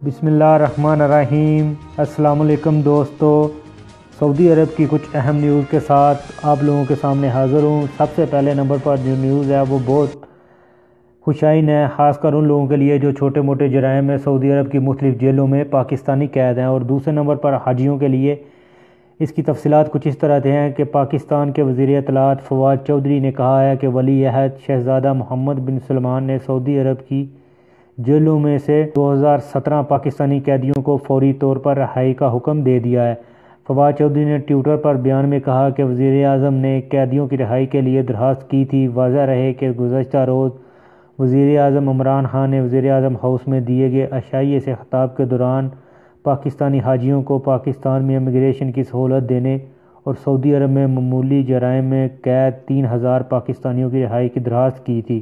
بسم اللہ الرحمن الرحیم۔ السلام علیکم دوستو، سعودی عرب کی کچھ اہم نیوز کے ساتھ آپ لوگوں کے سامنے حاضر ہوں۔ سب سے پہلے نمبر پر جو نیوز ہے وہ بہت خوشائن ہے، خاص کر ان لوگوں کے لیے جو چھوٹے موٹے جرائم میں سعودی عرب کی مختلف جیلوں میں پاکستانی قید ہیں۔ اور دوسرے نمبر پر حاجیوں کے لیے اس کی تفصیلات کچھ اس طرح سے ہیں کہ پاکستان کے وزیر اطلاعات فواد چودھری نے کہا ہے کہ ولی عہد شہزادہ محمد بن سلمان نے سعودی عرب کی جیلوں میں سے 2017 پاکستانی قیدیوں کو فوری طور پر رہائی کا حکم دے دیا ہے۔ فواد چودھری نے ٹویٹر پر بیان میں کہا کہ وزیر اعظم نے قیدیوں کی رہائی کے لیے درخواست کی تھی۔ واضح رہے کہ گزشتہ روز وزیر اعظم عمران خان نے وزیر اعظم ہاؤس میں دیے گئے عشائیے سے خطاب کے دوران پاکستانی حاجیوں کو پاکستان میں امیگریشن کی سہولت دینے اور سعودی عرب میں معمولی جرائم میں قید 3000 پاکستانیوں کی رہائی کی درخواست کی تھی۔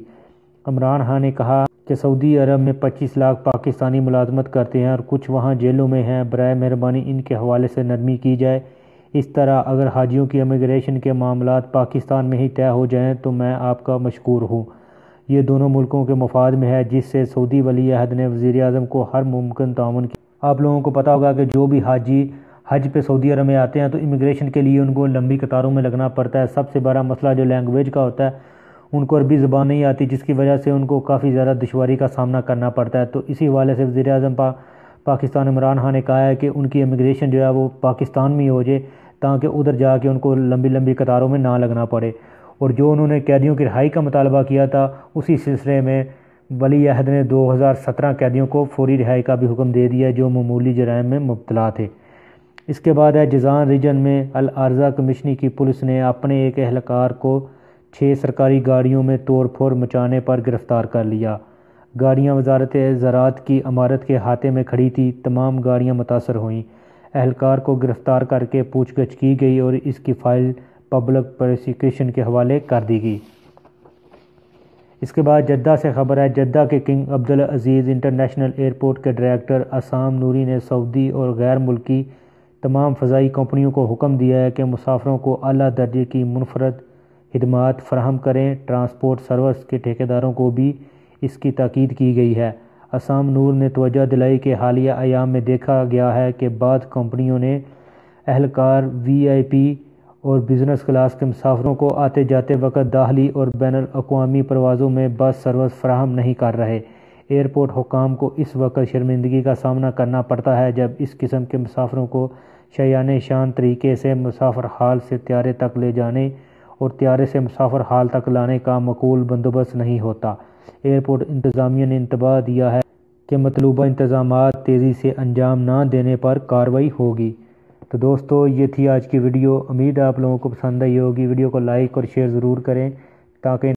عمران خان نے کہا کہ سعودی عرب میں 25 لاکھ پاکستانی ملازمت کرتے ہیں اور کچھ وہاں جیلوں میں ہیں۔ برائے مہربانی ان کے حوالے سے نرمی کی جائے۔ اس طرح اگر حاجیوں کی امیگریشن کے معاملات پاکستان میں ہی طے ہو جائیں تو میں آپ کا مشکور ہوں۔ یہ دونوں ملکوں کے مفاد میں ہے، جس سے سعودی ولی عہد نے وزیر اعظم کو ہر ممکن تعاون کیا۔ آپ لوگوں کو پتہ ہوگا کہ جو بھی حاجی حج پہ سعودی عرب میں آتے ہیں تو امیگریشن کے لیے ان کو لمبی قطاروں میں لگنا پڑتا ہے۔ سب سے بڑا مسئلہ جو لینگویج کا ہوتا ہے، ان کو عربی زبان نہیں آتی، جس کی وجہ سے ان کو کافی زیادہ دشواری کا سامنا کرنا پڑتا ہے۔ تو اسی حوالے سے وزیر اعظم پاکستان عمران خان نے کہا ہے کہ ان کی امیگریشن جو ہے وہ پاکستان میں ہی ہو جائے، تاکہ ادھر جا کے ان کو لمبی لمبی قطاروں میں نہ لگنا پڑے۔ اور جو انہوں نے قیدیوں کی رہائی کا مطالبہ کیا تھا، اسی سلسلے میں ولی عہد نے 2017 قیدیوں کو فوری رہائی کا بھی حکم دے دیا جو معمولی جرائم میں مبتلا تھے۔ اس کے بعد ہے جازان ریجن میں الارضہ کمیشنری کی پولیس نے اپنے ایک اہلکار کو 6 سرکاری گاڑیوں میں توڑ پھوڑ مچانے پر گرفتار کر لیا۔ گاڑیاں وزارت زراعت کی عمارت کے احاطے میں کھڑی تھی۔ تمام گاڑیاں متاثر ہوئیں۔ اہلکار کو گرفتار کر کے پوچھ گچھ کی گئی اور اس کی فائل پبلک پروسیکیوشن کے حوالے کر دی گئی۔ اس کے بعد جدہ سے خبر ہے۔ جدہ کے کنگ عبدالعزیز انٹرنیشنل ایئرپورٹ کے ڈائریکٹر عصام نوری نے سعودی اور غیر ملکی تمام فضائی کمپنیوں کو حکم دیا ہے کہ مسافروں کو اعلیٰ درجے کی منفرد خدمات فراہم کریں۔ ٹرانسپورٹ سروس کے ٹھیکیداروں کو بھی اس کی تاکید کی گئی ہے۔ عصام نور نے توجہ دلائی کہ حالیہ ایام میں دیکھا گیا ہے کہ بعض کمپنیوں نے اہلکار وی آئی پی اور بزنس کلاس کے مسافروں کو آتے جاتے وقت داخلی اور بین الاقوامی پروازوں میں بس سروس فراہم نہیں کر رہے۔ ایئرپورٹ حکام کو اس وقت شرمندگی کا سامنا کرنا پڑتا ہے جب اس قسم کے مسافروں کو شایانِ شان طریقے سے مسافر حال سے طیارے تک لے جانے اور طیارے سے مسافر حال تک لانے کا معقول بندوبست نہیں ہوتا۔ ایئرپورٹ انتظامیہ نے انتباہ دیا ہے کہ مطلوبہ انتظامات تیزی سے انجام نہ دینے پر کارروائی ہوگی۔ تو دوستو، یہ تھی آج کی ویڈیو۔ امید ہے آپ لوگوں کو پسند آئی ہوگی۔ ویڈیو کو لائک اور شیئر ضرور کریں تاکہ